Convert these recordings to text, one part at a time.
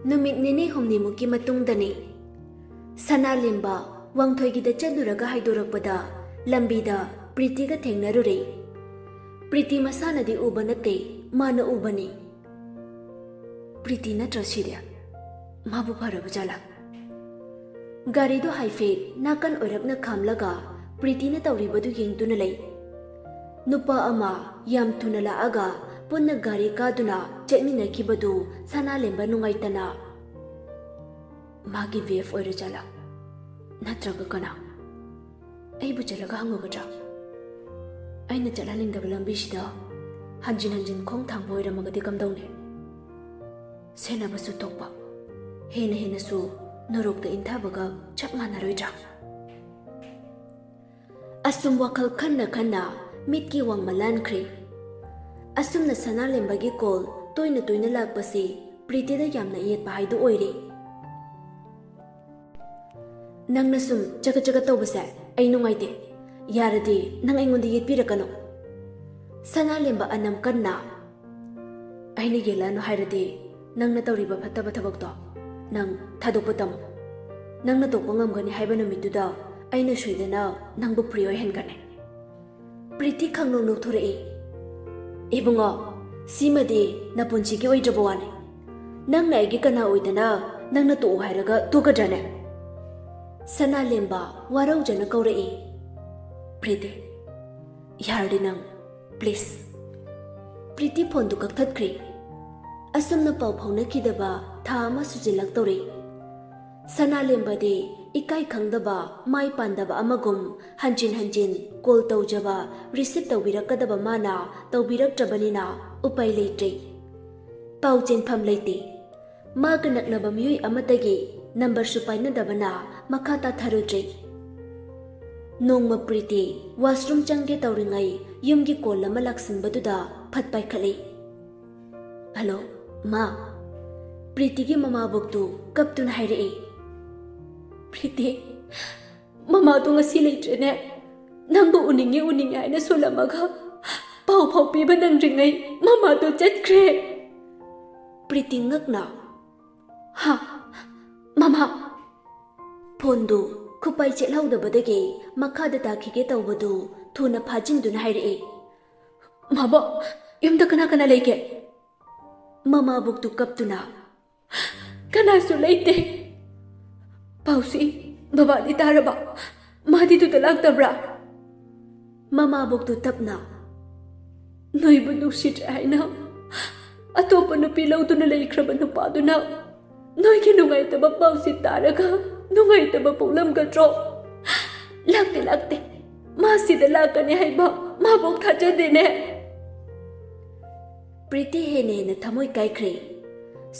नुमित निने हुमनी मुकी मतुंगदनी सना लेंबा वांगथोइगिदा चलुरगा हाइदोरकपदा लंबीदा प्रीतिगा थेंगनरुरे प्रीति मसानदी उबा नते माना उबनी प्रीति नत्रसिदे माबु फरब जाला गारीदो हाइफे नाकन ओरकना खामलगा प्रीति न तौरिबदु येंगदुना लई नुपा अमा याम थुना लाअगा पुन्ना गारी कादुना चेतमिनखिबदु सना लेंबा नुंगाइतना मागी वेफ ओइर जाला नत्रगा कना अइबु चलगा हंगगद्रा अइना चलनिंगदब लंबिसिदा हंजिन हंजिन खोंग थांबो ओइरमगदि कमदौने सेनाबसु तोकपा हेन हेनसु नरोकदा इंथाबगा चप मानरोइद्रा असुम वखल खन्ना खन्ना मिटकी वांग मलानख्रे असुमना सना लेंबगी कॉल तोइना तोइना लाकपसी प्रीतिदा यामना येतपा हाइदु ओइरे नंगना सुम जगत जगत तौबसे अइ नुंगाइते यारदि नंग अइंगोंदा येतपिरकनो सना लेंबा अनम कन्ना अइना येलानो हाइरदि नंगना तौरिबा फत्तबा थबकतो नंग थादोकपा तमो नंगना तोकपा ngamgani हाइबा नुमितुदा अइना सुइदना नंगबु फ्री ओइहनगने प्रीति खंगनो नोथोरए इबुंगो सिमदि नपुंसिगी ओइद्रबो वाने नंगना आइगी कना ओइदना नंगना तो हाइरगा तोगद्राने सना लेंबा वारौजना कौरए प्रीति यारदि नंग प्लीज प्रीति फोन दु कक्थत्ख्रे असुमना पाउ फाउनखिदबा था अमा सुजिलक्तौरे सना लेंबदि इकाई खंगदबा माई पांदबा अमगुम हंजिन हंजिन कॉल तौजबा रिसीव तौबिरकदबा माना तौबिरक्त्रबनिना उपाय लेत्रे पाउ चेनफम लेते मागा नक्नबा मियुई अमतगी नंबर सु पाइनदबना मखा ताथरुद्रे नोंगमा प्रीति वाशरूम चंगे तौरिंगै युमगी कॉल अमा लाक्सिनबदुदा फट पाइखले हेलो मा प्रीतिगी ममा बुक्तु कप्तुन हाइरए प्रीति ममा तो ngasi leitreने नंगबु उनिंगे उनिंगे आइना सोलमगा पाउ पाउ पीबा नंग्रिङै ममा तो चटख्रे प्रीति ngakna हा ममा फोन दु खुपाई चेलहौदबदगे मखादा ताखिगे तौबदु थुना फाजिनदुना हाइरए माबा युमदा कना कना लेके ममा बुक्तु कप्तुना कनासु लेते पाउसी बाबादी तारबा मादी तु तलाक्तब्रा ममा बुक्तु तपना नोइबु नुसित आइना अतोप नुपी लौदुना लेख्रब नुपादुना नोइगे नुंगाइतबा पाउसी तारगा नुंगाइतबा पौलमगद्रो लागते लागते मासिदा लाकने हाइबा माबोक थाजदेने प्रीति हेने थमोय काइख्रे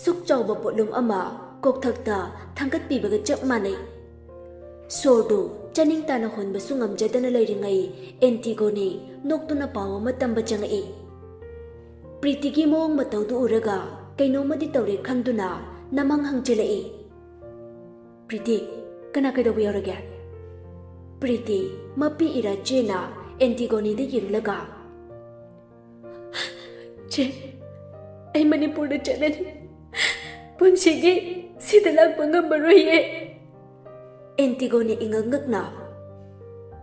सुक चाउबा पोलुम अमा कोकथक्ता थांगत पीबगा चप मानै सोरदु चनिंग ताना होनबसु ngamjadana leiringai एंटीगोनी नोक्तुना पाव अमा तंबा चंगए प्रीतिगी मोंग मतौदु उरगा कैनोमदि तौरे खंदुना नमंग हंगचलए प्रीति कना कैदोबु यारगे प्रीति मपी इरा चेना एंटीगोनी दे यिरलगा चे ऐ मणिपुर दे चलनी पुंसिगी सिदा लाक्पा ngamboroye एंटीगोनी इंगंगकना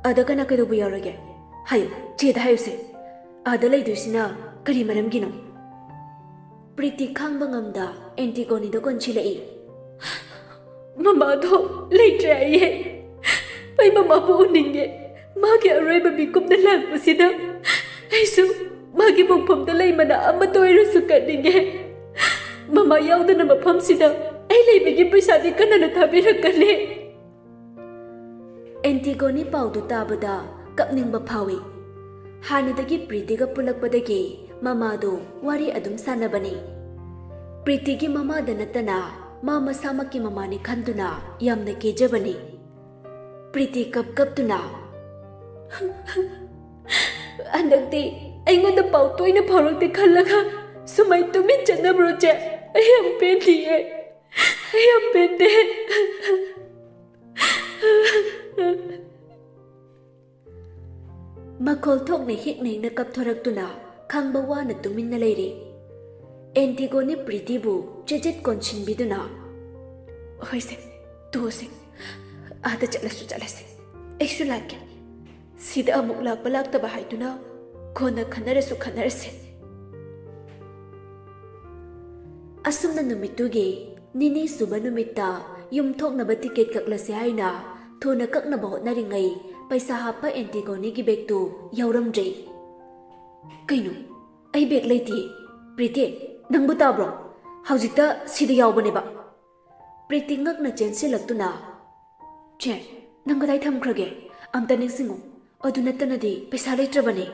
अदा कना कैदोबु यारगे हायो चेदा हायोसे आदा लैदुसिना करी मरमगिनो प्रीति खांगबा ngamda एंटीगोनी दो कोनचिलए ममा दो लेट्रे आइए pai mama bu uninge magi aroiba bikumda lakpasida aisu magi bokpham da leimana ama toiru sukaninge mama yaudana mafamsida ai leibigi paisadi kanana thabirakane एंटीगोनी पाउदु ताबदा कपनिंगबा फावी हानदगी प्रीतिगा पुलकपदगी ममादो वारी अदुम सानबने प्रीतिगी ममादा नतना मा मसामकी ममानी खंदुना यामना केजबने प्रीति कप कपतुना अंदक्ति अइंगोंदा पाउ तोइना फाउरक्ते खल्लगा सुमाइ तुमिन चनब्रोचे अयम पेंदिए अयम पेंदे मखोल थोकने हिकने कपथोरक्तुना खांगबा वाना तुमिन्ना लेरे एंटिगोनी प्रीतिबु चेजेट कोनचिनबिदुना होइसे तोसे आदा चलसु चलसे ऐसु लाके सीधा अमुक लाकपा लाक्तबा हाइदुना कोना खनरसु खनरसे असुमना नुमितुगे निनी सुबा नुमिता युमथोकनबा टिकेट कक्लसे हाइना थोना कक्नबा होटनारिंगै पैसा हापा एंटिगोनी की बेगतु यावरमद्रे कइनु आई बेग लेति प्रीति नंबु ताब्रो हौजिकता सिदा यावबनेबा प्रीति ngakna chensilakuna che nang kadai thamkrage amta ningsingu aduna tanadi paisa leitrabane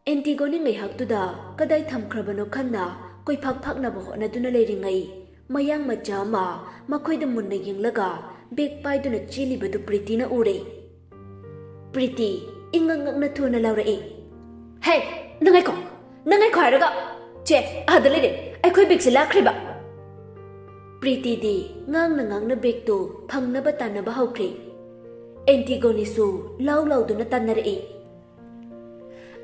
एंटिगोनी ngaihaktuda kadai thamkrabano khanna koi phak phakna bo hona duna leiringai mayang macha ma makhoida munna yenglaga beg paiduna chilibadu Preeti na ure Preeti ingangakna thuna laure hey nangai ko haraga che adale de ai khoi beg se lakhriba Preeti the ngang na beg to phangna ba tanna ba hawkri एंटिगोनी सु लाउ लाउ दुना tanare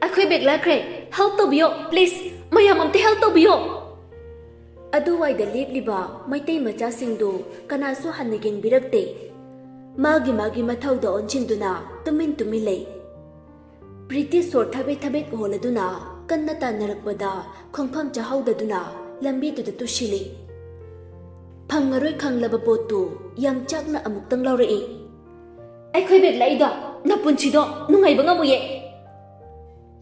अखोई बेग लाख्रे help तोबियो please मयाम अमते हेल्प तोबियो अदुवाइदा लेपलिबा मैतै मचा सिंदु कनासु हन्ना गेंबिरक्ते मागी मथौदा ओनचिंदुना तुमिन तुमिलै प्रीति सोर थबे थबे होलदुना कन्ना तानरकबदा खोंफम चाहौददुना लंबीदुदा तुशिली फंगरोय खंगलबा पोतु याम चाकना अमुक्तंग लौरई अखोई bag लाइदा नपुंचिदो नुंगाइबा ngamuye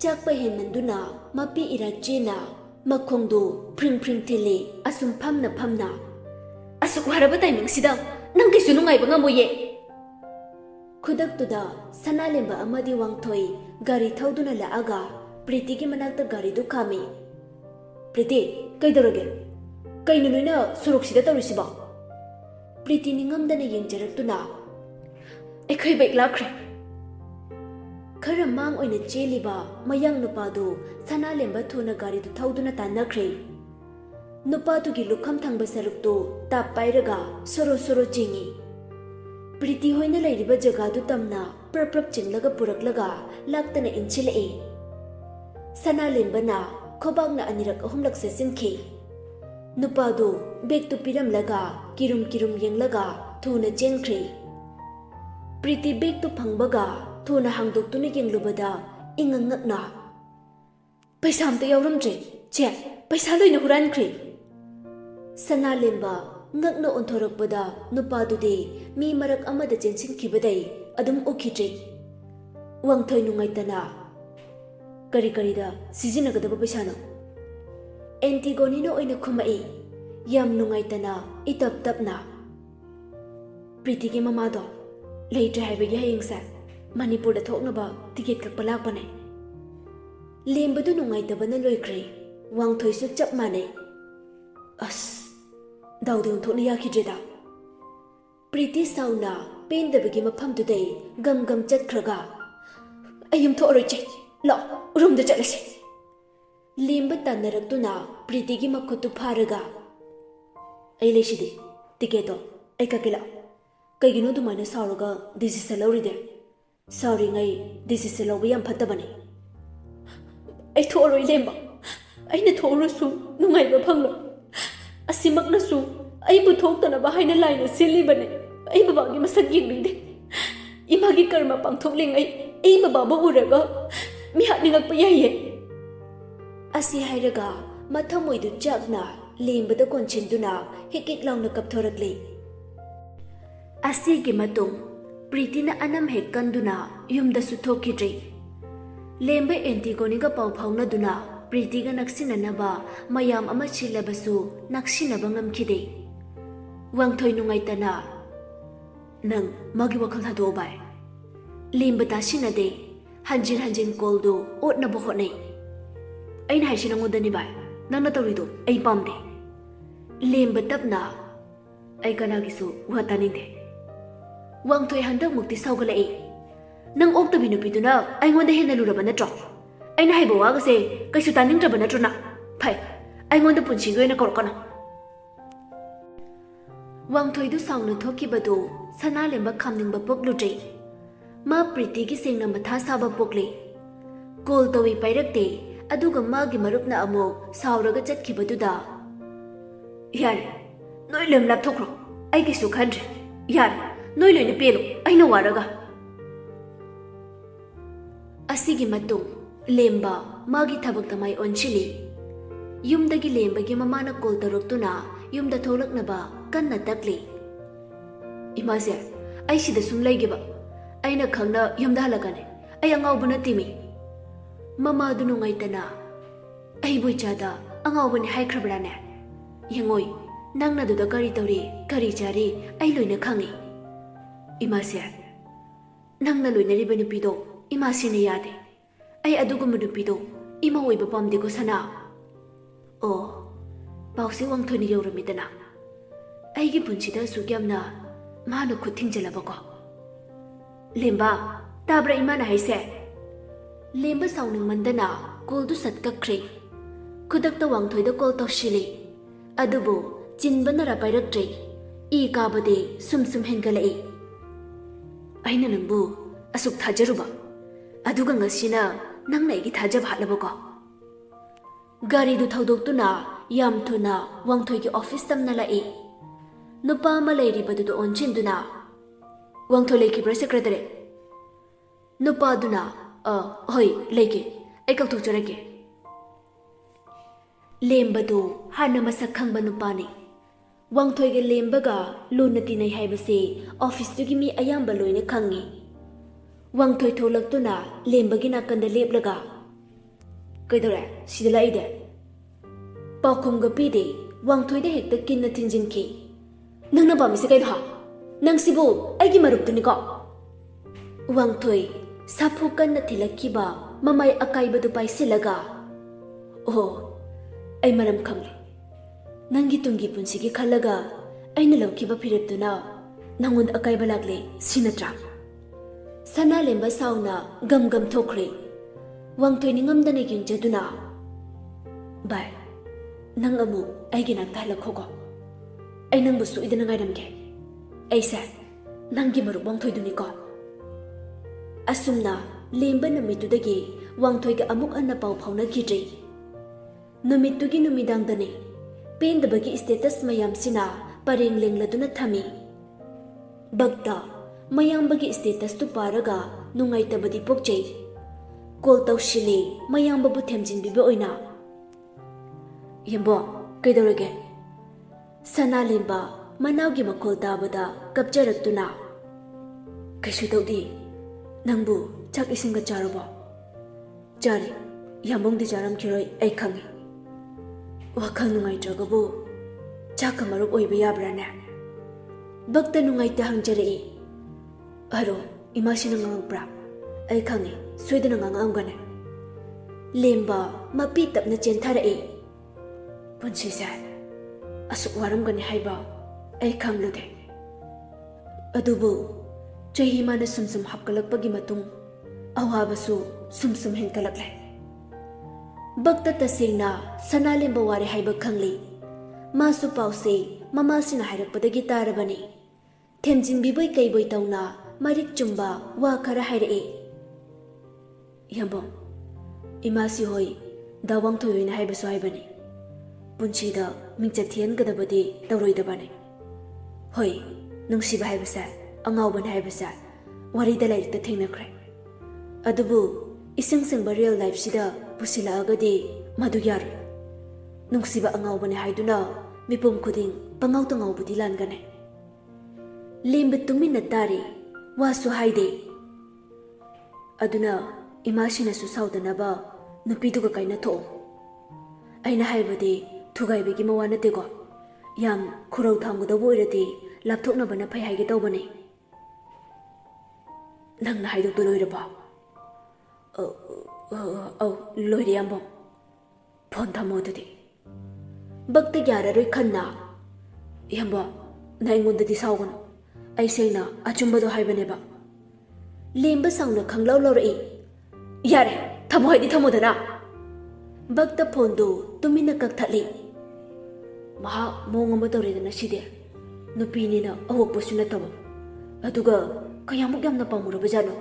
Chakpa henmanduna mapi irachena makhongdu pring thili asum phamna asuk waraba timing sida nang kisu nungai ba ngamoye khudak tuda sanalemba amadi wangthoi gari thauduna la aga प्रीति की मनakta gari du khami प्रीति kaidoroge kainu noina suroksida tawrisiba प्रीति ningamdana yengjaratuna ekhoi bek lakhre खरा मांग ओइना चेलिबा मयांग नुपादु सनालेंबा थुना गारी दु थौदुना तानख्रे नुपादुगी लुखम थांबा सरुक्तु ताप पाइरगा सोरो चिंगी प्रीति होइना लैरिबा जगा दु तमना प्रप्रप चिंगलगा पुरकलगा लाक्तना इंचिले सनालेंबना खोबागना अनिरक अहुमलक से सिंखी नुपादु बेग तु पिरमलगा किरुम येंगलगा थुना चेंख्रे प्रीति बेग तु फंगबगा थोना हांगदोक्तुना येंगलुबदा इंगंगकना पैसा अमता यावरमद्रे चे पैसा लोइना हुरानख्रे सनालेंबा ngakna onthorokpada nupadude mi marak amada chensinkhibadai adum okhitre wangthoi nungaitana kari da sijinagadaba paisa no एंटिगोनी no oina khumai yam nungaitana itap tapna प्रीति के ममा दो लेइट्रे हाइबगे हायंगसा मणिपुर थोकनबा टिकेट कक्पा लाकपने लेंबदु नुंगाइतबना लोइख्रे वांगथोइसु चप माने अस दाउदों थोकना याखिद्रेदा प्रीति साउना पेंदबगे मफमदुदै गम चटख्रगा अयम थोरैचे लो रूम द चलसे लेंब तानरक्तुना प्रीति की मखुतु फारगा अय लेसिदे टिकेटो अय ककेला कइगिनो दुमाइना साउरगा decision लौरिदे Sorry ngai decision lo yam phatabane ai thoroi lemba ai na thoru su nungai ba phanglo asimak na su ai bu thok tana ba haina laina sili bane ai baba gi masak gi bide imagi karma pangthok lengai ai baba ba uraga mi hat ningak pa yaye asi hairaga mathamoi du chakna lemba da konchinduna hekik launa kapthorakle asi gi matung प्रीति ना अनम हेक कंदुना युमदा सुथोखिद्रे लेंबे एंटिगोनी का पाउ फाउनदुना प्रीति का नक्सिननबा मयाम अमा छिलबसु नक्सिनबा ngamkhide wangthoi nungaitana nang magi wakhal thado bai limba tasinade hanjin call do otna bohone aina haisina ngodani bai nangna tawrido ai pamde limba tapna ai kana gisu watani de वांगथोय हंदक मुक्ति सावगलई नंग ओक्तबि नुपिदुना आइगोंदा हेना लुरबा नट्रो आइना हाइबो वागसे कैसु तानिंगत्रबा नट्रोना phi आइगोंदा पुनसिगो एना करकना वांगथोयदु सावना थोकिबदो सनालेंबा खामनिंगबा पोकलुद्रे मा प्रीति की सेंगना मथा साबा पोकले call तोवी पाइरक्ते अदुगा मागी मरुपना अमुक सावरगा चटखिबदुदा यारे नोय लेम लापथोख्रो आई किसु खंद्रे यारे नोय लोइने पेलो आइना वारगा असिगी मतुंग लेम्बा मागी थबक्ता माई ओनचिली युमदगी लेम्बगी ममाना कॉल तरुक्तुना युमदा थोलक्नबा कन्ना तकली इमाजे आई सिदा सुम लैगेबा आइना खंगना युमदा हलगने आई अंगावबु नतिमी ममा दु नुंगाइतना आई बुइचादा अंगावबने हाइख्रबराने यंगोय नंगना दुदा करी तौरी करी चारी आई लोइना खंगी इमासे नंगना लोइनरिबा नुपिदो इमासिने यादे आई अदुगुम नुपिदो इमा ओइबा पामदेको सना ओ पाउसे वांगथोनी यौरमिदना आईगी पुंसिदा सुग्यामना मानो खुथिंजलबको लेम्बा ताब्रा इमाना हाइसे लेम्बा साउनिंग मंदना कॉल सत्कख्रे खुदक्ता वांगथोइदा कॉल तौशिले अदुबो चिनबनरा पाइरक्ट्रे ई काबदे सुम हेंगलई आइना नंबु असुक थाजरुबा अदुगा ngasiना नंगना एगी थाजब हालबको गाड़ी दु थौदोक्तुना याम थुना वांगथोइगी ऑफिस तमना लाई नुपा मा लेरिबदु ओनचिंदुना वांगथोइ लेखिब्रा सेक्रेटरी नुपा दुना होय लेके आई कौथोकजरगे लेम्बदो हाना मसक खंगबा नुपाने वांगथोइगे लेम्बगा लुनती नै हाइबसे ऑफिस दुगी मी अयाम्बा लोइने खंगी वांगथोइ थोलक्तुना लेम्बगी नाकंदा लेपलगा कइदोरे सिदा लाइदे पाखुमगा पीदे वांगथोइदे हेक्ता किन्ना थिंजिनखि नंगना पामिसे कइदहा नंगसिबो आइगी मरुपतुनिको वांगथोइ साफु कन्ना थिलक्किबा ममाय अकाइबदु पाइसिलगा ओ आई मरम खंगले नंगी तुंगी पुंसिगी खलगा आइना लौखिबा फिरेपतुना नंगोंद अकाइबा लागले सिनत्रा सना लेम्बा साउना गम गम थोखरे वांगथोइ निंगमदने गिंजदुना बाय नंग अमु आइगी नाक्ता हलखोगो आई नंगबु सोइदना गाइरमगे ऐसे नंगी मरुप वांगथोइदुनिको असुमना लेम्बा नमितुदगी वांगथोइगा अमुक अन्ना पाउ फाउनगिद्रे नुमितुगी नुमिदांगदने पेंदबगी स्टेटस मयामसिना परेंग लेंगलदुना थमी बगता मयामबगी स्टेटस तु पारगा नुंगाइतबदी पोकचै कॉल तौशिले मयामबबु थेमजिनबिबे ओइना यम्बो कइदौरगे सना लेम्बा मनावगी मखोल ताबदा कपजरक्तुना कैसु तौदी नंबु चाक इसिंगा चारबो चारे यामोंगदि चारमखिरोय आई खंगी वाखल नुंगाइत्रगबु चाक मरुप ओइबे याब्राने बक्ता नुंगाइता हंजरई अरो इमासिना ngangbra आई खंगी सोइदना ngangamgane लेम्बा मपी तपना चेंथारई पुंसिसे असुक वारमगने हाइबा आई खंगलुदे अदुबु चही माना सुमसुम हापकलकपगी मतुंग अवाबसु सुमसुम हेंकलकले बक्ता तसेंगना सना लेम्बा वारे हाइबा खंगली मासु पाउसे ममासिना हाइरकपदगी तारबने थेमजिनबिबै कैबोय तौना मरिक चुम्बा वा खरा हाइरए यम्बो इमासी होय दा वांगथोइना हाइबसु हाइबने पुंसिदा मिंचथियनगदबदि तौरोइदबने होय नुंसिबा हाइबसे अंगावबन हाइबसे वारिदा लाइरिकता थेंनख्रे अदुबु इसिंग सिंग रियल लाइफ सिदा पुसिलागदि मधु यार नुंसिबा अंगावबने हाइदुना मिपुम खुदिंग पंगाव तंगावबुदि लानगने लेम्ब तुमिन तारे वासु हाइदे अदुना इमासिना सु साउदनबा नुपिदुगा काइना थो आइना हाइबदि थुगाइबेगी मवा नतेगो याम खुरौ थांगदबो ओइरदि लापथोकनबना फै हाइगे तौबने नंगना हाइदोक्तो लोइरबा लोइरे याम्बो फोन थमो अदुदि बक्ता याररोय खन्ना याम्बो नाइंगोंददि साउगनो आई सेंगना अचुंबदो हाइबनेबा लेम्बा साउना खंगलाव लौरई यारे थमो हाइदि थमोदना बक्ता फोनदो तुमिना कक्थली महा मोंगम तौरेदना सिदे नुपीनिना अवोकपसु नतबो अदुगा कयामुक यामना पामुरबजानो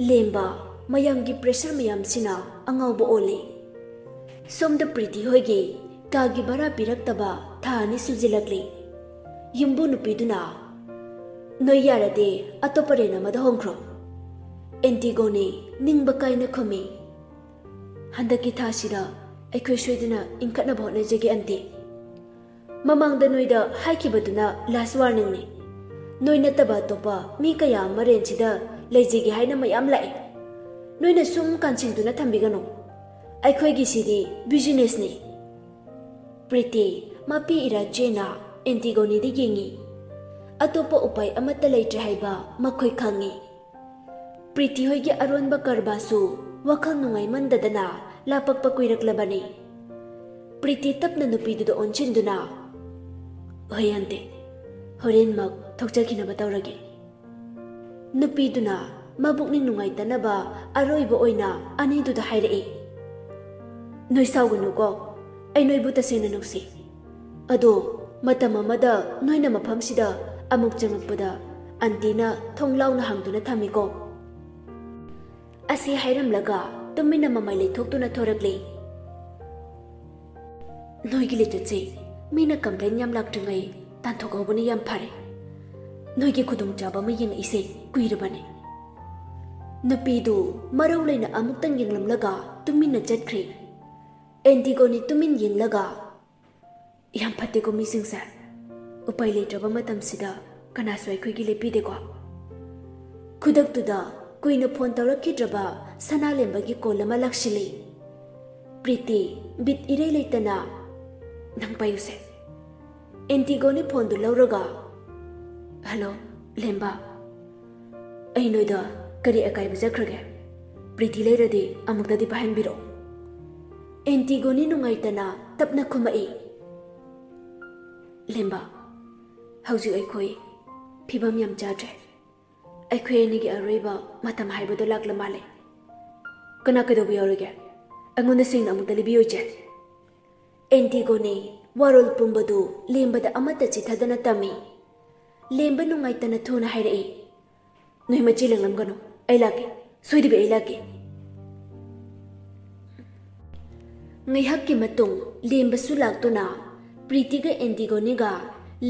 लेम्बा ꯃꯌꯥꯝꯒꯤ ꯄ꯭ꯔꯦꯁꯔ ꯃꯌꯥꯝꯁꯤꯅ ꯑꯉꯥꯎꯕ ꯑꯣꯜꯂꯤ꯫ ꯁꯣꯝꯗ ꯄ꯭ꯔꯤꯇꯤ ꯍꯣꯏꯒꯤ ꯀꯥꯒꯤ ꯚꯔꯥ ꯄꯤꯔꯛꯇꯕ ꯊꯥ 2 ꯁꯨꯖꯤꯜꯂꯛꯂꯤ꯫ ꯌꯨꯝꯕꯨ ꯅꯨꯄꯤꯗꯨꯅ ꯅꯣꯏ ꯌꯥꯔꯗꯤ ꯑꯇꯣꯞꯄ ꯔꯦꯟ ꯑꯃꯗ ꯍꯣꯡꯈ꯭ꯔꯣ꯫ ꯑꯦꯟꯇꯤꯒꯣꯅꯤ ꯅꯤꯡꯕ ꯀꯥꯏꯅ ꯈꯨꯝꯃꯤ꯫ ꯍꯟꯗꯛꯀꯤ ꯊꯥꯁꯤꯗ ꯑꯩꯈꯣꯏ ꯁꯣꯏꯗꯅ ꯏꯟꯈꯠꯅꯕ ꯍꯣꯠꯅꯖꯒꯦ ꯑꯟꯇꯤ꯫ ꯃꯃꯥꯡꯗ ꯅꯣꯏꯗ ꯍꯥꯏꯈꯤꯕꯗꯨꯅ ꯂꯥꯁ ꯋꯥꯔꯅꯤꯡꯅꯤ꯫ ꯅꯣꯏ ꯅꯠꯇꯕ ꯑꯇꯣꯞꯄ ꯃꯤ ꯀꯌꯥ ꯑꯃ ꯔꯦꯟꯁꯤꯗ ꯂꯩꯖꯒꯦ ꯍꯥꯏꯅ ꯃꯌꯥꯝ ꯂꯥꯛꯏ꯫ ꯅꯣꯏꯅ ꯁꯨꯝ ꯀꯥꯟꯁꯤꯟꯗꯨꯅ ꯊꯝꯕꯤꯒꯅꯨ꯫ ꯑꯩꯈꯣꯏꯒꯤꯁꯤꯗꯤ ꯕꯤꯖꯤꯅꯦꯁꯅꯤ꯫ ꯄ꯭ꯔꯤꯇꯤ ꯃꯄꯤ ꯏꯔꯥ ꯆꯦꯅ ꯑꯦꯟꯇꯤꯒꯣꯅꯤꯗ ꯌꯦꯡꯉꯤ꯫ ꯑꯇꯣꯞꯄ ꯎꯄꯥꯏ ꯑꯃꯠꯇ ꯂꯩꯇ꯭ꯔꯦ ꯍꯥꯏꯕ ꯃꯈꯣꯏ ꯈꯪꯉꯤ꯫ ꯄ꯭ꯔꯤꯇꯤ ꯍꯣꯏꯒꯤ ꯑꯔꯣꯟꯕ ꯀꯔꯕꯥꯁꯨ ꯋꯥꯈꯜ ꯅꯨꯡꯉꯥꯏꯃꯟꯗꯗꯅ ꯂꯥꯄꯛꯄ ꯀꯨꯏꯔꯛꯂꯕꯅꯤ꯫ ꯄ꯭ꯔꯤꯇꯤ ꯇꯞꯅ ꯅꯨꯄꯤꯗꯨꯗ ꯑꯣꯟꯁꯤꯟꯗꯨꯅ ꯍꯣꯏ ꯑꯟꯇꯤ, ꯍꯣꯔꯦꯟꯃꯛ ꯊꯣꯛꯆꯈꯤꯅꯕ ꯇꯧꯔꯒꯦ꯫ ꯅꯨꯄꯤꯗꯨꯅ ꯃꯕꯨꯛꯅꯤꯡ ꯅꯨꯡꯉꯥꯏꯇꯅꯕ ꯑꯔꯣꯏꯕ ꯑꯣꯏꯅ ꯑꯅꯤꯗꯨꯗ ꯍꯥꯏꯔꯛꯏ꯫ ꯅꯣꯏ ꯁꯥꯎꯒꯅꯨꯀꯣ, ꯑꯩ ꯅꯣꯏꯕꯨ ꯇꯁꯦꯡꯅ ꯅꯨꯡꯁꯤ꯫ ꯑꯗꯣ ꯃꯇꯝ ꯑꯃꯗ ꯅꯣꯏꯅ ꯃꯐꯝꯁꯤꯗ ꯑꯃꯨꯛ ꯆꯪꯉꯛꯄꯗ ꯑꯟꯇꯤꯅ ꯊꯣꯡ ꯂꯥꯎꯅ ꯍꯥꯡꯗꯨꯅ ꯊꯝꯃꯤꯀꯣ꯫ ꯑꯁꯤ ꯍꯥꯏꯔꯝꯂꯒ ꯇꯨꯃꯤꯟꯅ ꯃꯃꯥꯏ ꯂꯩꯊꯣꯛꯇꯨꯅ ꯊꯣꯔꯛꯂꯤ꯫ ꯅꯣꯏꯒꯤ ꯂꯤꯆꯠꯁꯦ ꯃꯤꯅ ꯀꯝꯄ꯭ꯂꯦꯟ ꯌꯥꯝ ꯂꯥꯛꯇ꯭ꯔꯤꯉꯩ ꯇꯥꯟꯊꯣꯛꯍꯧꯕꯅ ꯌꯥꯝ ꯐꯔꯦ꯫ ꯅꯣꯏꯒꯤ ꯈꯨꯗꯣꯡꯆꯥꯕ ꯑꯃ ꯌꯦꯡꯉꯛꯏꯁꯦ ꯀꯨꯏꯔꯕꯅꯤ꯫ ꯅꯨꯄꯤꯗꯨ ꯃꯔꯧ ꯂꯩꯅ ꯑꯃꯨꯛꯇꯪ ꯌꯦꯡꯂꯝꯂꯒ ꯇꯨꯃꯤꯟꯅ ꯆꯠꯈ꯭ꯔꯤ꯫ ꯑꯦꯟꯇꯤꯒꯣꯅꯤ ꯇꯨꯃꯤꯟ ꯌꯦꯡꯂꯒ ꯌꯥꯝ ꯐꯠꯇꯦꯀꯣ ꯃꯤꯁꯤꯡꯁꯦ꯫ ꯎꯄꯥꯏ ꯂꯩꯇ꯭ꯔꯕ ꯃꯇꯝꯁꯤꯗ ꯀꯅꯥꯁꯨ ꯑꯩꯈꯣꯏꯒꯤ ꯂꯦꯞꯄꯤꯗꯦꯀꯣ꯫ ꯈꯨꯗꯛꯇꯨꯗ ꯀꯨꯏꯅ ꯐꯣꯟ ꯇꯧꯔꯛꯈꯤꯗ꯭ꯔꯕ ꯁꯅꯥꯂꯦꯝꯕꯒꯤ ꯀꯣꯜ ꯑꯃ ꯂꯥꯛꯁꯤꯜꯂꯤ꯫ ꯄ꯭ꯔꯤꯇꯤ ꯕꯤꯠ ꯏꯔꯩ ꯂꯩꯇꯅ ꯅꯪ ꯄꯥꯏꯌꯨꯁꯦ꯫ ꯑꯦꯟꯇꯤꯒꯣꯅꯤ ꯐꯣꯟꯗꯨ ꯂꯧꯔꯒ ꯍꯜꯂꯣ ꯂꯦꯝꯕ, ꯑꯩ ꯅꯣꯏꯗ ꯀꯔꯤ ꯑꯀꯥꯏꯕ ꯆꯠꯈ꯭ꯔꯒꯦ? ꯄ꯭ꯔꯤꯇꯤ ꯂꯩꯔꯗꯤ ꯑꯃꯨꯛꯇꯗꯤ ꯄꯥꯏꯍꯟꯕꯤꯔꯛꯑꯣ꯫ ꯑꯦꯟꯇꯤꯒꯣꯅꯤ ꯅꯨꯡꯉꯥꯏꯇꯅ ꯇꯞꯅ ꯈꯨꯝꯃꯛꯏ꯫ ꯂꯦꯝꯕ, ꯍꯧꯖꯤꯛ ꯑꯩꯈꯣꯏ ꯐꯤꯕꯝ ꯌꯥꯝ ꯆꯥꯗ꯭ꯔꯦ꯫ ꯑꯩꯈꯣꯏ ꯑꯅꯤꯒꯤ ꯑꯔꯣꯏꯕ ꯃꯇꯝ ꯍꯥꯏꯕꯗꯣ ꯂꯥꯛꯂ ꯃꯥꯜꯂꯦ꯫ ꯀꯅꯥ ꯀꯩꯗꯧꯕ ꯌꯥꯎꯔꯒꯦ? ꯑꯩꯉꯣꯟꯗ ꯁꯦꯡꯅ ꯑꯃꯨꯛꯇ ꯂꯤꯕꯤꯌꯨ ꯏꯆꯦ꯫ ꯑꯦꯟꯇꯤꯒꯣꯅꯤ ꯋꯥꯔꯣꯜ ꯄꯨꯝꯕꯗꯨ ꯂꯦꯝꯕꯗ ꯑꯃꯠꯇ ꯆꯤꯊꯗꯅ ꯇꯝꯃꯤ꯫ ꯂꯦꯝꯕ ꯅꯨꯡꯉꯥꯏꯇꯅ ꯊꯨꯅ ꯍꯥꯏꯔꯛꯏ꯫ ꯅꯣꯏ ꯃꯆꯤ ꯂꯪꯂꯝꯒꯅꯨ, ꯑꯩ ꯂꯥꯛꯀꯦ, ꯁꯣꯏꯗꯕꯤ ꯑꯩ ꯂꯥꯛꯀꯦ꯫ ꯉꯥꯏꯍꯥꯛꯀꯤ ꯃꯇꯨꯡ ꯂꯦꯝꯕꯁꯨ ꯂꯥꯛꯇꯨꯅ ꯄ꯭ꯔꯤꯇꯤꯒ ꯑꯦꯟꯇꯤꯒꯣꯅꯤꯒ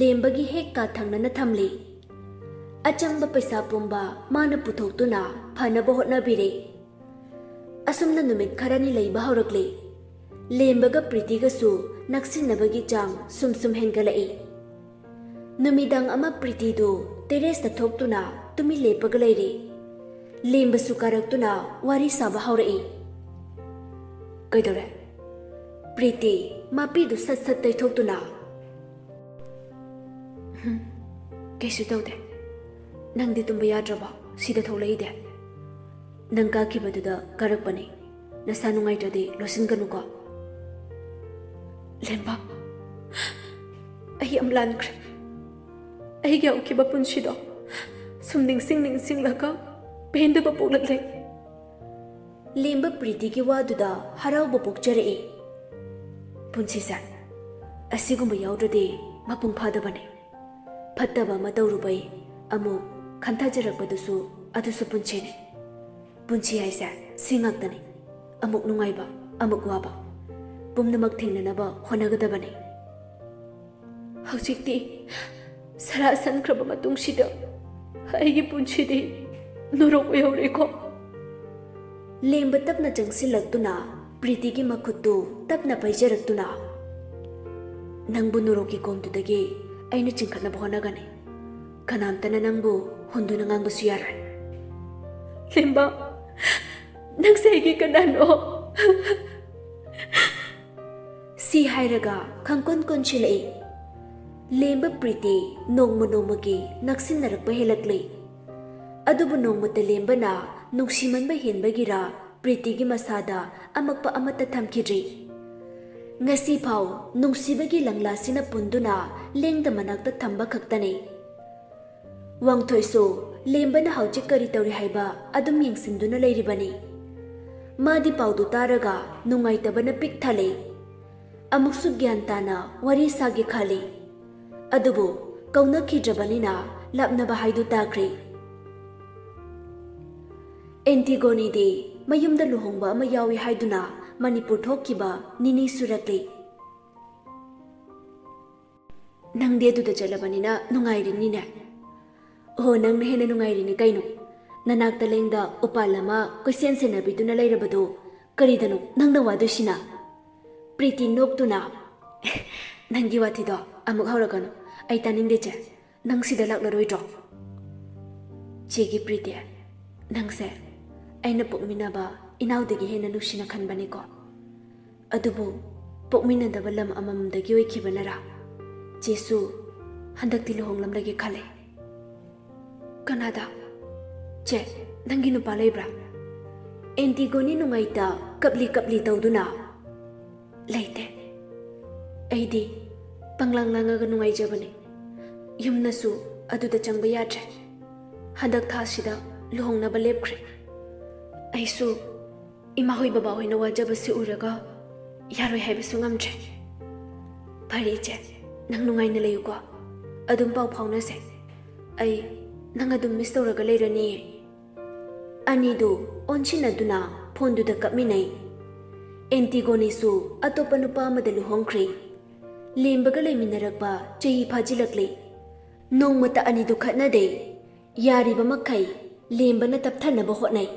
ꯂꯦꯝꯕꯒꯤ ꯍꯦꯛ ꯀꯥ ꯊꯪꯅꯅ ꯊꯝꯂꯤ꯫ ꯑꯆꯪꯕ ꯄꯩꯁꯥ ꯄꯨꯝꯕ ꯃꯥꯅ ꯄꯨꯊꯣꯛꯇꯨꯅ ꯐꯅꯕ ꯍꯣꯠꯅꯕꯤꯔꯦ꯫ ꯑꯁꯨꯝꯅ ꯅꯨꯃꯤꯠ ꯈꯔꯅꯤ ꯂꯩꯕ ꯍꯧꯔꯛꯂꯤ꯫ ꯂꯦꯝꯕꯒ ꯄ꯭ꯔꯤꯇꯤꯒꯁꯨ ꯅꯛꯁꯤꯟꯅꯕꯒꯤ ꯆꯥꯡ ꯁꯨꯝ ꯁꯨꯝ ꯍꯦꯟꯒꯠꯂꯛꯏ꯫ ꯅꯨꯃꯤꯗꯥꯡ ꯑꯃ ꯄ꯭ꯔꯤꯇꯤꯗꯨ ꯇꯦꯔꯦꯁꯇ ꯊꯣꯛꯇꯨꯅ ꯇꯨꯃꯤꯟ ꯂꯦꯞꯄꯒ ꯂꯩꯔꯤ꯫ ꯂꯦꯝꯕꯁꯨ ꯀꯥꯔꯛꯇꯨꯅ ꯋꯥꯔꯤ ꯁꯥꯕ ꯍꯧꯔꯛꯏ꯫ ꯀꯩꯗꯧꯔꯦ? ꯄ꯭ꯔꯤꯇꯤ ꯃꯄꯤꯗꯨ ꯁꯠ ꯁꯠ ꯇꯩꯊꯣꯛꯇꯨꯅ ꯀꯩꯁꯨ ꯇꯧꯗꯦ꯫ ꯅꯪꯗꯤ ꯇꯨꯝꯕ ꯌꯥꯗ꯭ꯔꯕꯣ? ꯁꯤꯗ ꯊꯣꯛꯂꯛꯏꯗꯦ? ꯅꯪ ꯀꯥꯈꯤꯕꯗꯨꯗ ꯀꯥꯔꯛꯄꯅꯤ꯫ ꯅꯁꯥ ꯅꯨꯡꯉꯥꯏꯇ꯭ꯔꯗꯤ ꯂꯣꯠꯁꯤꯟꯒꯅꯨꯀꯣ꯫ ꯂꯦꯝꯕ, ꯑꯩ ꯌꯥꯝ ꯂꯥꯟꯈ꯭ꯔꯦ꯫ ꯑꯩꯒꯤ ꯍꯧꯈꯤꯕ ꯄꯨꯟꯁꯤꯗꯣ ꯁꯨꯝ ꯅꯤꯡꯁꯤꯡꯂꯒ ꯄꯦꯟꯗꯕ ꯄꯣꯛꯂꯛꯂꯦ꯫ ꯂꯦꯝꯕ ꯄ꯭ꯔꯤꯇꯤꯒꯤ ꯋꯥꯗꯨꯗ ꯍꯔꯥꯎꯕ ꯄꯣꯛꯆꯔꯛꯏ꯫ ꯄꯨꯟꯁꯤꯁꯦ ꯑꯁꯤꯒꯨꯝꯕ ꯌꯥꯎꯗ꯭ꯔꯗꯤ ꯃꯄꯨꯡ ꯐꯥꯗꯕꯅꯤ꯫ ꯐꯠꯇꯕ ꯑꯃ ꯇꯧꯔꯨꯕꯩ ꯑꯃꯨꯛ ꯈꯟꯊꯖꯔꯛꯄꯗꯨꯁꯨ ꯑꯗꯨꯁꯨ ꯄꯨꯟꯁꯤꯅꯤ꯫ ꯄꯨꯟꯁꯤ ꯍꯥꯏꯁꯦ ꯁꯤ ꯉꯥꯛꯇꯅꯤ꯫ ꯑꯃꯨꯛ ꯅꯨꯡꯉꯥꯏꯕ, ꯑꯃꯨꯛ ꯋꯥꯕ, ꯄꯨꯝꯅꯃꯛ ꯊꯦꯡꯅꯅꯕ ꯍꯣꯠꯅꯒꯗꯕꯅꯤ꯫ ꯍꯧꯖꯤꯛꯇꯤ ꯁꯔꯥ ꯁꯟꯈ꯭ꯔꯕ ꯃꯇꯨꯡꯁꯤꯗ ꯑꯩꯒꯤ ꯄꯨꯟꯁꯤꯗꯤ ꯅꯣꯔꯣꯛ ꯑꯣꯏꯍꯧꯔꯦꯀꯣ꯫ ꯂꯦꯝꯕ ꯇꯞꯅ ꯆꯪꯁꯤꯜꯂꯛꯇꯨꯅ ꯄ꯭ꯔꯤꯇꯤꯒꯤ ꯃꯈꯨꯠꯇꯨ ꯇꯞꯅ ꯄꯥꯏꯖꯔꯛꯇꯨꯅ ꯅꯪꯕꯨ ꯅꯣꯔꯣꯛꯀꯤ ꯀꯣꯝꯗꯨꯗꯒꯤ ꯑꯩꯅ ꯆꯤꯡꯈꯠꯅꯕ ꯍꯣꯠꯅꯒꯅꯤ꯫ ꯀꯅꯥꯝꯇꯅ ꯅꯪꯕꯨ ꯍꯨꯟꯗꯨꯅ ꯉꯥꯡꯕꯁꯨ ꯌꯥꯔꯣꯏ꯫ ꯂꯦꯝꯕ, ꯅꯪꯁꯦ ꯑꯩꯒꯤ ꯀꯅꯥꯅꯣ? ꯁꯤ ꯍꯥꯏꯔꯒ ꯈꯪꯀꯣꯟ ꯀꯣꯟꯁꯤꯜꯂꯛꯏ꯫ ꯂꯦꯝꯕ ꯄ꯭ꯔꯤꯇꯤ ꯅꯣꯡꯃ ꯅꯣꯡꯃꯒꯤ ꯅꯛꯁꯤꯟꯅꯔꯛꯄ ꯍꯦꯜꯂꯛꯂꯤ꯫ ꯑꯗꯨꯕꯨ ꯅꯣꯡꯃꯇ ꯂꯦꯝꯕꯅ ꯅꯨꯡꯁꯤꯃꯟꯕ ꯍꯦꯟꯕꯒꯤꯔ ꯄ꯭ꯔꯤꯇꯤꯒꯤ ꯃꯁꯥꯗ ꯑꯃꯛꯄ ꯑꯃꯠꯇ ꯊꯝꯈꯤꯗ꯭ꯔꯤ꯫ ꯉꯁꯤ ꯐꯥꯎ ꯅꯨꯡꯁꯤꯕꯒꯤ ꯂꯪꯂꯥꯁꯤꯅ ꯄꯨꯟꯗꯨꯅ ꯂꯦꯡꯗ ꯃꯅꯥꯛꯇ ꯊꯝꯕ ꯈꯛꯇꯅꯤ꯫ ꯋꯥꯡꯊꯣꯏꯁꯨ ꯂꯦꯝꯕꯅ ꯍꯧꯖꯤꯛ ꯀꯔꯤ ꯇꯧꯔꯤ ꯍꯥꯏꯕ ꯑꯗꯨꯝ ꯌꯦꯡꯁꯤꯟꯗꯨꯅ ꯂꯩꯔꯤꯕꯅꯤ꯫ ꯃꯥꯗꯤ ꯄꯥꯎꯗꯨ ꯇꯥꯔꯒ ꯅꯨꯡꯉꯥꯏꯇꯕꯅ ꯄꯤꯛ ꯊꯜꯂꯤ꯫ ꯑꯃꯨꯛꯁꯨ ꯒ꯭ꯌꯥꯟ ꯇꯥꯅ ꯋꯥꯔꯤ ꯁꯥꯒꯦ ꯈꯜꯂꯤ꯫ ꯑꯗꯨꯕꯨ ꯀꯧꯅꯈꯤꯗ꯭ꯔꯕꯅꯤꯅ ꯂꯥꯞꯅꯕ ꯍꯥꯏꯗꯨ ꯇꯥꯈ꯭ꯔꯤ꯫ ꯑꯦꯟꯇꯤꯒꯣꯅꯤꯗꯤ ꯃꯌꯨꯝꯗ ꯂꯨꯍꯣꯡꯕ ꯑꯃ ꯌꯥꯎꯏ ꯍꯥꯏꯗꯨꯅ ꯃꯅꯤꯄꯨꯔ ꯊꯣꯛꯈꯤꯕ ꯅꯤꯅꯤ ꯁꯨꯔꯛꯂꯤ꯫ ꯅꯪꯗꯤ ꯑꯗꯨꯗ ꯆꯠꯂꯕꯅꯤꯅ ꯅꯨꯡꯉꯥꯏꯔꯤꯅꯤꯅꯦ? ꯑꯣ, ꯅꯪꯅ ꯍꯦꯟꯅ ꯅꯨꯡꯉꯥꯏꯔꯤꯅꯤ ꯀꯩꯅꯣ? ꯅꯅꯥꯛꯇ ꯂꯦꯡꯗ ꯎꯄꯥꯜ ꯑꯃ ꯀꯣꯏꯁꯦꯟ ꯁꯦꯟꯅꯕꯤꯗꯨꯅ ꯂꯩꯔꯕꯗꯣ ꯀꯔꯤꯗꯅꯣ ꯅꯪꯅ ꯋꯥꯗꯣꯏꯁꯤꯅ? ꯄ꯭ꯔꯤꯇꯤ ꯅꯣꯛꯇꯨꯅ ꯅꯪꯒꯤ ꯋꯥꯊꯤꯗꯣ ꯑꯃꯨꯛ ꯍꯧꯔꯛꯀꯅꯨ, ꯑꯩ ꯇꯥꯅꯤꯡꯗꯦ ꯆꯦ꯫ ꯅꯪ ꯁꯤꯗ ꯂꯥꯛꯂꯔꯣꯏꯗ꯭ꯔꯣ? ꯆꯦꯒꯤ ꯄ꯭ꯔꯤꯇꯤ, ꯅꯪꯁꯦ ꯑꯩꯅ ꯄꯣꯛꯃꯤꯟꯅꯕ ꯏꯅꯥꯎꯗꯒꯤ ꯍꯦꯟꯅ ꯅꯨꯡꯁꯤꯅ ꯈꯟꯕꯅꯤꯀꯣ꯫ ꯑꯗꯨꯕꯨ ꯄꯣꯛꯃꯤꯟꯅꯗꯕ ꯂꯝ ꯑꯃꯃꯝꯗꯒꯤ ꯑꯣꯏꯈꯤꯕꯅꯔꯥ ꯆꯦꯁꯨ ꯍꯟꯗꯛꯇꯤ ꯂꯨꯍꯣꯡꯂꯝꯂꯒꯦ ꯈꯜꯂꯦ꯫ ꯀꯅꯥꯗ? ꯆꯦ, ꯅꯪꯒꯤ ꯅꯨꯄꯥ ꯂꯩꯕ꯭ꯔꯥ? ꯑꯦꯟꯇꯤꯒꯣꯅꯤ ꯅꯨꯡꯉꯥꯏꯇ ꯀꯞꯂꯤ ꯀꯞꯂꯤ ꯇꯧꯗꯨꯅ ꯂꯩꯇꯦ, ꯑꯩꯗꯤ ꯄꯪꯂꯥꯡ ꯂꯥꯡꯉꯒ ꯅꯨꯡꯉꯥꯏꯖꯕꯅꯤ꯫ ꯌꯨꯝꯅꯁꯨ ꯑꯗꯨꯗ ꯆꯪꯕ ꯌꯥꯗ꯭ꯔꯦ, ꯍꯟꯗꯛ ꯊꯥꯁꯤꯗ ꯂꯨꯍꯣꯡꯅꯕ ꯂꯦꯞꯈ꯭ꯔꯦ꯫ ꯑꯩꯁꯨ ꯏꯃꯥꯍꯣꯏ ꯕꯕꯥꯍꯣꯏꯅ ꯋꯥꯖꯕꯁꯤ ꯎꯔꯒ ꯌꯥꯔꯣꯏ ꯍꯥꯏꯕꯁꯨ ꯉꯝꯗ꯭ꯔꯦ꯫ ꯐꯔꯦ ꯏꯆꯦ, ꯅꯪ ꯅꯨꯡꯉꯥꯏꯅ ꯂꯩꯌꯨꯀꯣ, ꯑꯗꯨꯝ ꯄꯥꯎ ꯐꯥꯎꯅꯁꯦ꯫ ꯑꯩ ꯅꯪ ꯑꯗꯨꯝ ꯃꯤꯁ ꯇꯧꯔꯒ ꯂꯩꯔꯅꯤꯌꯦ꯫ ꯑꯅꯤꯗꯨ ꯑꯣꯟꯁꯤꯟꯅꯗꯨꯅ ꯐꯣꯟꯗꯨꯗ ꯀꯞꯃꯤꯟꯅꯩ꯫ ꯑꯦꯟꯇꯤꯒꯣꯅꯤꯁꯨ ꯑꯇꯣꯞꯄ ꯅꯨꯄꯥ ꯑꯃꯗ ꯂꯨꯍꯣꯡꯈ꯭ꯔꯦ꯫ ꯂꯦꯝꯕꯒ ꯂꯩꯃꯤꯟꯅꯔꯛꯄ ꯆꯍꯤ ꯐꯥꯖꯤꯜꯂꯛꯂꯤ꯫ ꯅꯣꯡꯃꯇ ꯑꯅꯤꯗꯨ ꯈꯠꯅꯗꯦ, ꯌꯥꯔꯤꯕ ꯃꯈꯩ ꯂꯦꯝꯕꯅ ꯇꯞꯊꯅꯕ ꯍꯣꯠꯅꯩ꯫